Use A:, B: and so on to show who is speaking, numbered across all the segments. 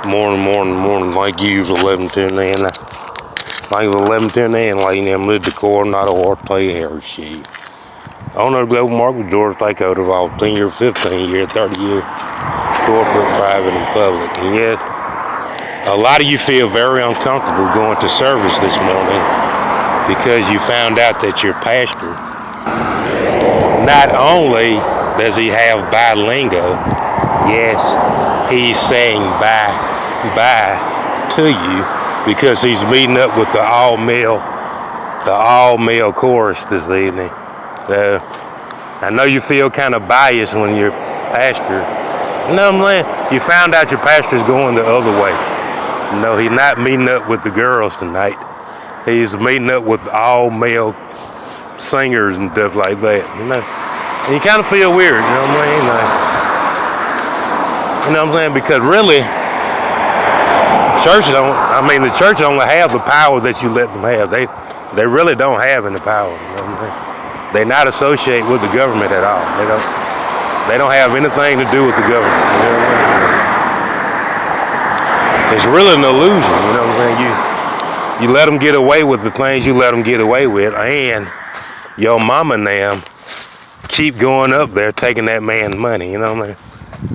A: Morning. Thank you for letting me tune in. Thank you for letting me tune in, lady. I'm with the coordinator of Harris shit. Owner of Global Market Doors take out of all 10 year, 15 year, 30 year corporate, private, and public. And yet, a lot of you feel very uncomfortable going to service this morning because you found out that your pastor, not only does he have bilingo, yes, he's saying bye to you because he's meeting up with the all male chorus this evening. I know you feel kind of biased when your pastor, you know what I'm saying? You found out your pastor's going the other way. No, he's not meeting up with the girls tonight. He's meeting up with all male singers and stuff like that. And you kind of feel weird, you know what I mean? You know what I'm saying? Because really, the church only have the power that you let them have. They really don't have any power. You know what I mean? They not associate with the government at all. They don't have anything to do with the government. You know what I mean? It's really an illusion. You know what I'm saying? You let them get away with the things you let them get away with, and your mama and them keep going up there taking that man's money. You know what I mean?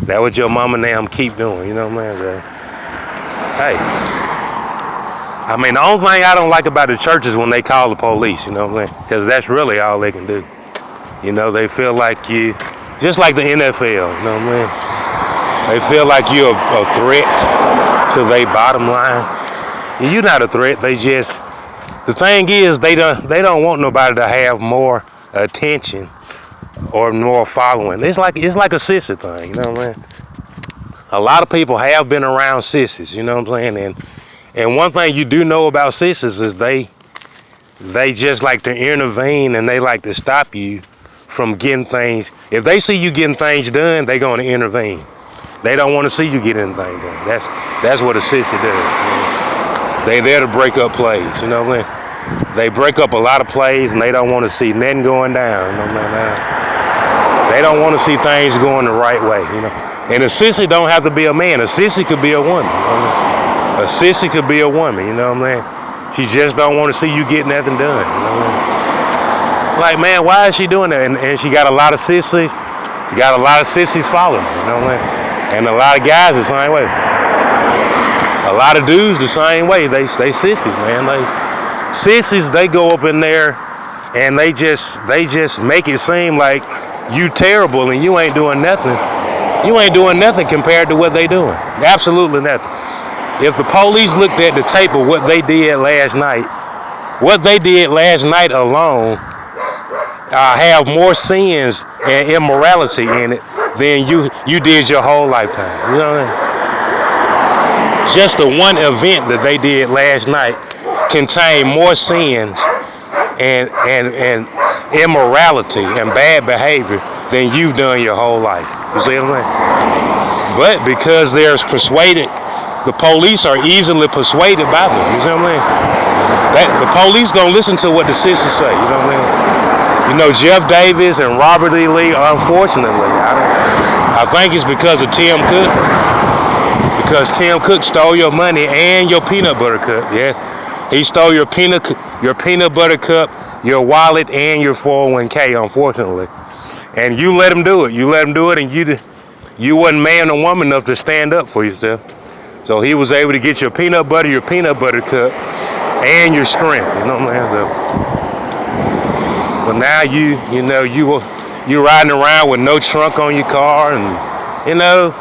A: That's what your mama and them keep doing. You know what I mean? Hey, the only thing I don't like about the church is when they call the police, you know what I mean? Because that's really all they can do. You know, they feel like you, just like the NFL, you know what I mean? They feel like you're a threat to their bottom line. And you're not a threat, the thing is, they don't want nobody to have more attention or more following. It's like a sissy thing, you know what I mean? A lot of people have been around sissies, you know what I'm saying? And one thing you do know about sissies is they just like to intervene, and they like to stop you from getting things. If they see you getting things done, they're going to intervene. They don't want to see you get anything done. That's what a sissy does. You know? They there to break up plays, you know what I mean? They break up a lot of plays, and they don't want to see nothing going down. You know what I mean? They don't want to see things going the right way, you know. And a sissy don't have to be a man. A sissy could be a woman. You know what I mean? A sissy could be a woman, you know what I mean? She just don't want to see you get nothing done, you know what I mean? Like, man, why is she doing that? And she got a lot of sissies. She got a lot of sissies following her, you know what I mean? And a lot of guys the same way. A lot of dudes the same way. They sissies, man. Sissies, they go up in there and they just make it seem like you terrible and you ain't doing nothing. You ain't doing nothing compared to what they doing. Absolutely nothing. If the police looked at the tape of what they did last night alone have more sins and immorality in it than you did your whole lifetime. You know what I mean? Just the one event that they did last night contained more sins and immorality and bad behavior than you've done your whole life. You see what I mean? But because they're persuaded, the police are easily persuaded by them. You see what I mean? The police gonna listen to what the sissies say. You know what I mean? You know, Jeff Davis and Robert E. Lee, unfortunately, I think it's because of Tim Cook. Because Tim Cook stole your money and your peanut butter cup. Yeah, he stole your peanut butter cup, your wallet, and your 401k. Unfortunately, and you let him do it. You let him do it, and you wasn't man or woman enough to stand up for yourself. So he was able to get your peanut butter cup, and your strength. You know what I'm saying? But now you riding around with no trunk on your car, and you know.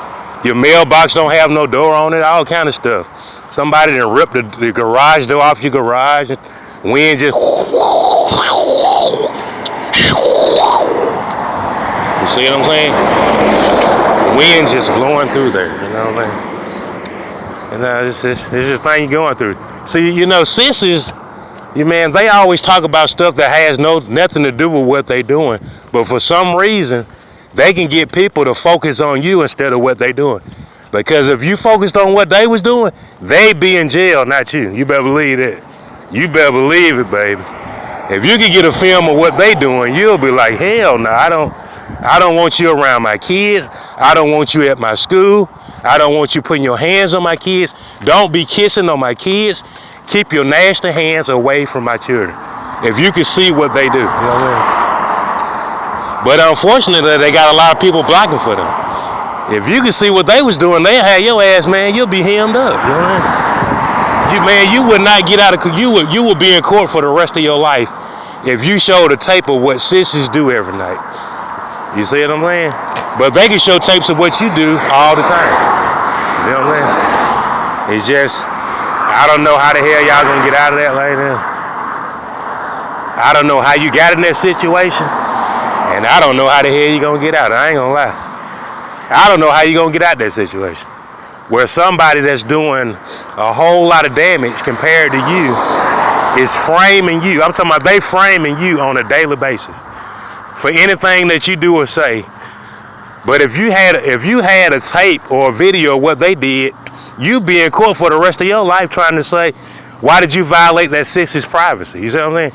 A: Your mailbox don't have no door on it, all kind of stuff. Somebody done ripped the garage door off your garage, and wind just... You see what I'm saying? Wind just blowing through there, you know what I mean? And it's just the thing you're going through. See, you know, sissies, they always talk about stuff that has nothing to do with what they doing. But for some reason, they can get people to focus on you instead of what they doing. Because if you focused on what they was doing, they'd be in jail, not you. You better believe that. You better believe it, baby. If you could get a film of what they doing, you'll be like, hell no, I don't I don't want you around my kids. I don't want you at my school. I don't want you putting your hands on my kids. Don't be kissing on my kids. Keep your nasty hands away from my children. If you can see what they do, you know what I mean? But unfortunately, they got a lot of people blocking for them. If you can see what they was doing, they had your ass, man, you'll be hemmed up. You know what I mean? You would not get out of, you would be in court for the rest of your life if you showed a tape of what sissies do every night. You see what I'm saying? But they can show tapes of what you do all the time. You know what I'm saying? It's just, I don't know how the hell y'all gonna get out of that like that. I don't know how you got in that situation, and I don't know how the hell you gonna get out. I ain't gonna lie. I don't know how you gonna get out of that situation where somebody that's doing a whole lot of damage compared to you is framing you. I'm talking about they framing you on a daily basis for anything that you do or say. But if you had a tape or a video of what they did, you'd be in court for the rest of your life trying to say, why did you violate that sissy's privacy? You see what I'm saying?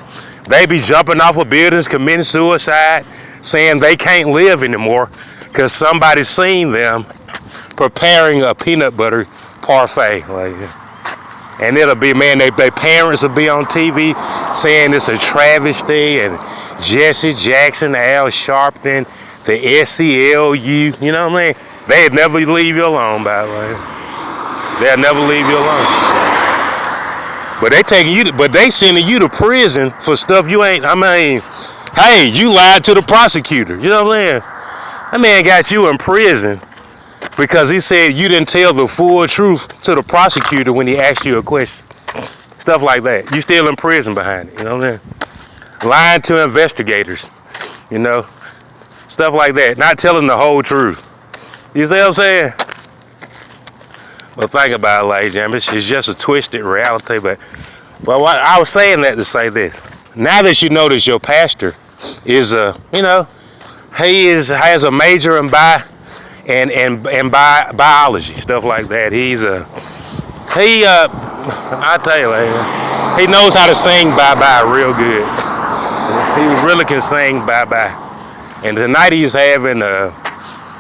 A: They be jumping off of buildings, committing suicide, saying they can't live anymore because somebody seen them preparing a peanut butter parfait. And it'll be, man, their parents will be on TV saying it's a travesty, and Jesse Jackson, Al Sharpton, the SCLU, you know what I mean? They'd never leave you alone, by the way. They'll never leave you alone. But they sending you to prison for stuff you ain't, I mean, hey, you lied to the prosecutor, you know what I'm saying? That man got you in prison because he said you didn't tell the full truth to the prosecutor when he asked you a question. Stuff like that. You still in prison behind it, you know what I'm saying? Lying to investigators, you know? Stuff like that. Not telling the whole truth. You see what I'm saying? But think about it, ladies and gentlemen. It's just a twisted reality. But I was saying that to say this. Now that you know that your pastor is he has a major in biology, stuff like that. I tell you, he knows how to sing bye-bye real good. He really can sing bye-bye. And tonight he's having a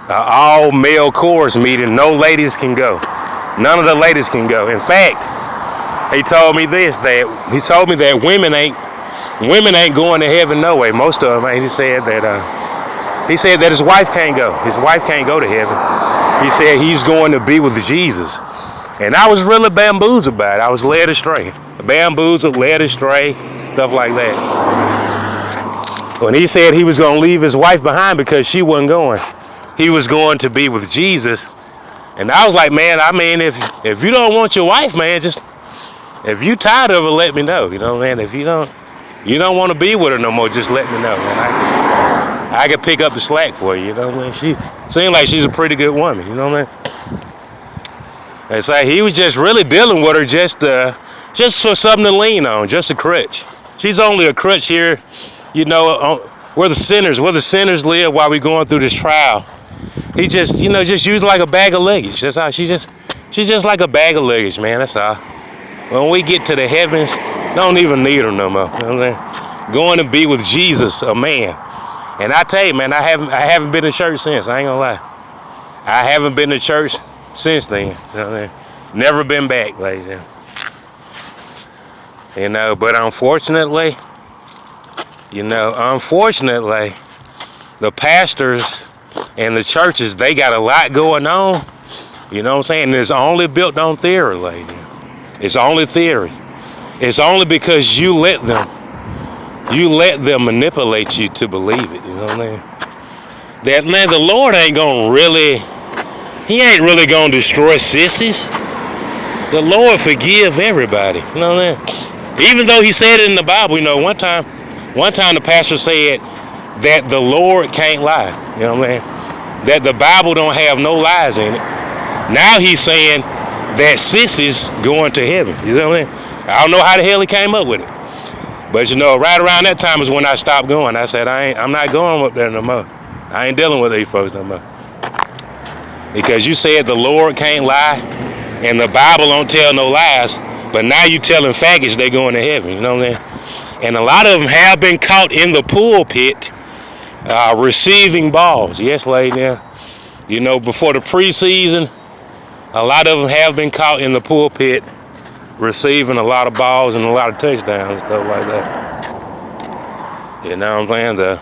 A: all-male chorus meeting. No ladies can go. None of the ladies can go. In fact, he told me that women ain't going to heaven no way. Most of them ain't. He said that his wife can't go. His wife can't go to heaven. He said he's going to be with Jesus. And I was really bamboozled by it. I was led astray. Bamboozled, led astray, stuff like that. When he said he was going to leave his wife behind because she wasn't going, he was going to be with Jesus. And I was like, man, I mean, if you don't want your wife, man, just, if you tired of her, let me know. You know, man, if you don't want to be with her no more, just let me know, man. I can pick up the slack for you, you know, man. She seemed like she's a pretty good woman, you know, man. And so he was just really dealing with her just for something to lean on, just a crutch. She's only a crutch here, you know, where the sinners live while we're going through this trial. He just, just used like a bag of luggage. That's how she's just like a bag of luggage, man. That's all. When we get to the heavens, don't even need her no more. You know what I'm saying? Going to be with Jesus, a man. And I tell you, man, I haven't been to church since. I ain't gonna lie. I haven't been to church since then. You know what I mean? Never been back, ladies and gentlemen. But unfortunately, the pastors and the churches, they got a lot going on. You know what I'm saying? It's only built on theory, ladies. It's only theory. It's only because you let them manipulate you to believe it. You know what I mean? That, man, the Lord ain't really gonna destroy sissies. The Lord forgive everybody. You know what I mean? Even though he said it in the Bible, one time the pastor said that the Lord can't lie. You know what I mean? That the Bible don't have no lies in it. Now he's saying that sissies going to heaven. You know what I mean? I don't know how the hell he came up with it. But right around that time is when I stopped going. I said, I'm not going up there no more. I ain't dealing with these folks no more. Because you said the Lord can't lie, and the Bible don't tell no lies, but now you telling faggots they going to heaven, you know what I mean? And a lot of them have been caught in the pulpit Receiving balls. Yes, lady. You know, before the preseason, a lot of them have been caught in the pulpit receiving a lot of balls and a lot of touchdowns and stuff like that. You know what I'm saying?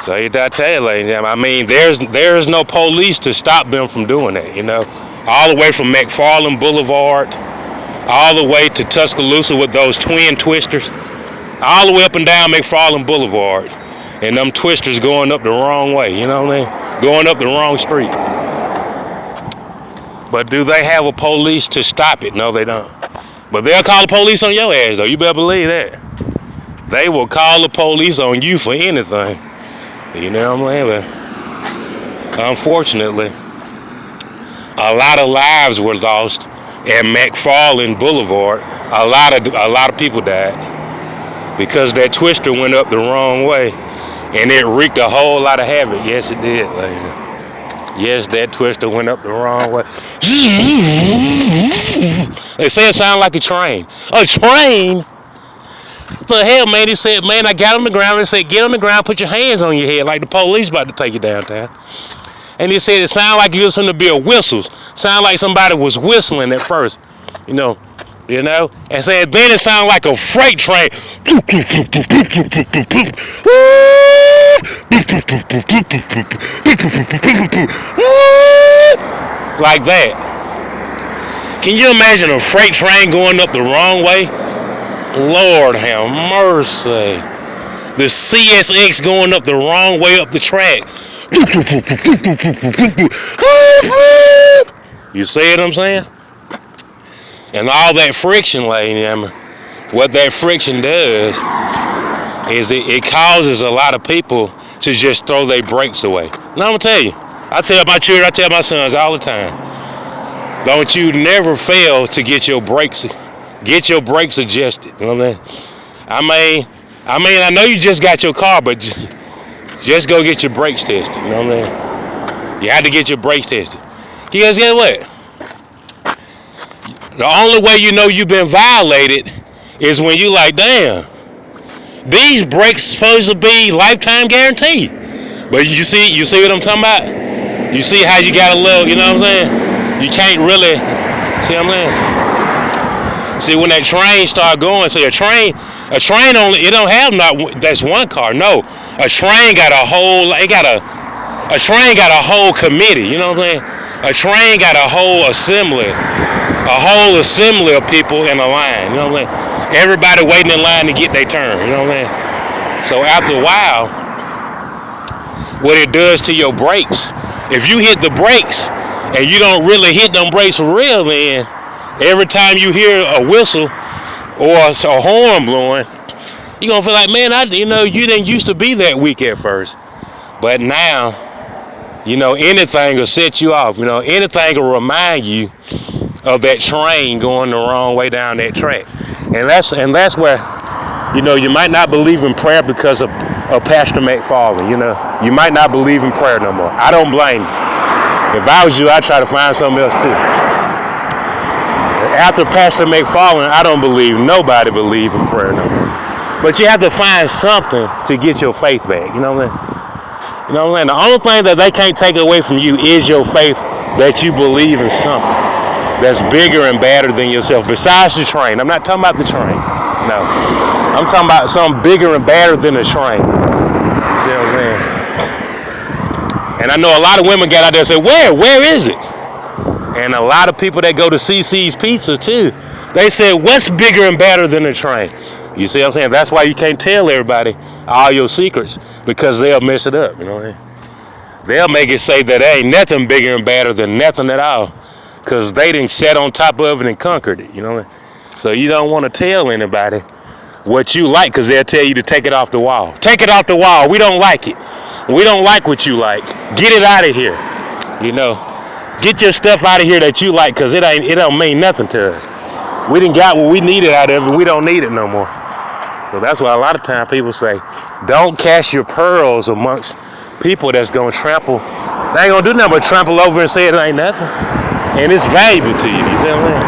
A: So I tell you, ladies and gentlemen, I mean, there's no police to stop them from doing that, you know. All the way from McFarland Boulevard, all the way to Tuscaloosa with those twin twisters, all the way up and down McFarland Boulevard, and them twisters going up the wrong way, you know what I mean? Going up the wrong street. But do they have a police to stop it? No, they don't. But they'll call the police on your ass, though. You better believe that. They will call the police on you for anything. You know what I'm saying? But unfortunately, a lot of lives were lost at McFarland Boulevard. A lot of people died because that twister went up the wrong way, and it wreaked a whole lot of havoc. Yes, it did, lady. Yes, that twister went up the wrong way. They say it sounded like a train. A train? The hell, man? He said, man, I got on the ground. They said, get on the ground, put your hands on your head, like the police about to take you downtown. And he said it sounded like it was going to be a whistle. Sounded like somebody was whistling at first, you know. And said then it sounded like a freight train. Like that. Can you imagine a freight train going up the wrong way? Lord have mercy. The CSX going up the wrong way up the track. You see what I'm saying? And all that friction, lady, I mean, what that friction does is it causes a lot of people to just throw their brakes away. Now I'm gonna tell you, I tell my children, I tell my sons all the time, don't you never fail to get your brakes adjusted. You know what I mean? I mean, I know you just got your car, but just go get your brakes tested. You know what I mean? You have to get your brakes tested. Because guess what? The only way you know you've been violated is when you like, damn, these brakes supposed to be lifetime guaranteed. But you see what I'm talking about? You see how you got a little, you know what I'm saying? You can't really, see what I'm saying? See, when that train start going, see a train only, it don't have that's one car. No, a train got a whole committee, you know what I'm saying? A train got a whole assembly of people in a line, you know what I'm saying? Everybody waiting in line to get their turn, you know what I'm saying? So after a while, what it does to your brakes, if you hit the brakes and you don't really hit them brakes for real, then every time you hear a whistle or a horn blowing, you're gonna feel like, man, you didn't used to be that weak at first, but now, anything will set you off. Anything will remind you of that train going the wrong way down that track. And that's where, you might not believe in prayer because of Pastor McFarland. You might not believe in prayer no more. I don't blame you. If I was you, I'd try to find something else too. After Pastor McFarland, I don't believe nobody believe in prayer no more. But you have to find something to get your faith back. You know what I mean? You know what I'm saying? The only thing that they can't take away from you is your faith that you believe in something that's bigger and badder than yourself. Besides the train. I'm not talking about the train. No. I'm talking about something bigger and badder than the train. You see what I'm saying? And I know a lot of women got out there and say, where is it? And a lot of people that go to CC's Pizza too, they say, what's bigger and badder than the train? You see what I'm saying? That's why you can't tell everybody all your secrets, because they'll mess it up, you know what I mean? They'll make it say that there ain't nothing bigger and badder than nothing at all, because they didn't sat on top of it and conquered it, you know what I mean? So you don't want to tell anybody what you like, because they'll tell you to take it off the wall. Take it off the wall. We don't like it. We don't like what you like. Get it out of here. Get your stuff out of here that you like, because it don't mean nothing to us. We done got what we needed out of it. We don't need it no more. So that's why a lot of times people say, don't cast your pearls amongst people that's going to trample. They ain't going to do nothing but trample over and say it ain't nothing. And it's valuable to you. You see what I'm saying?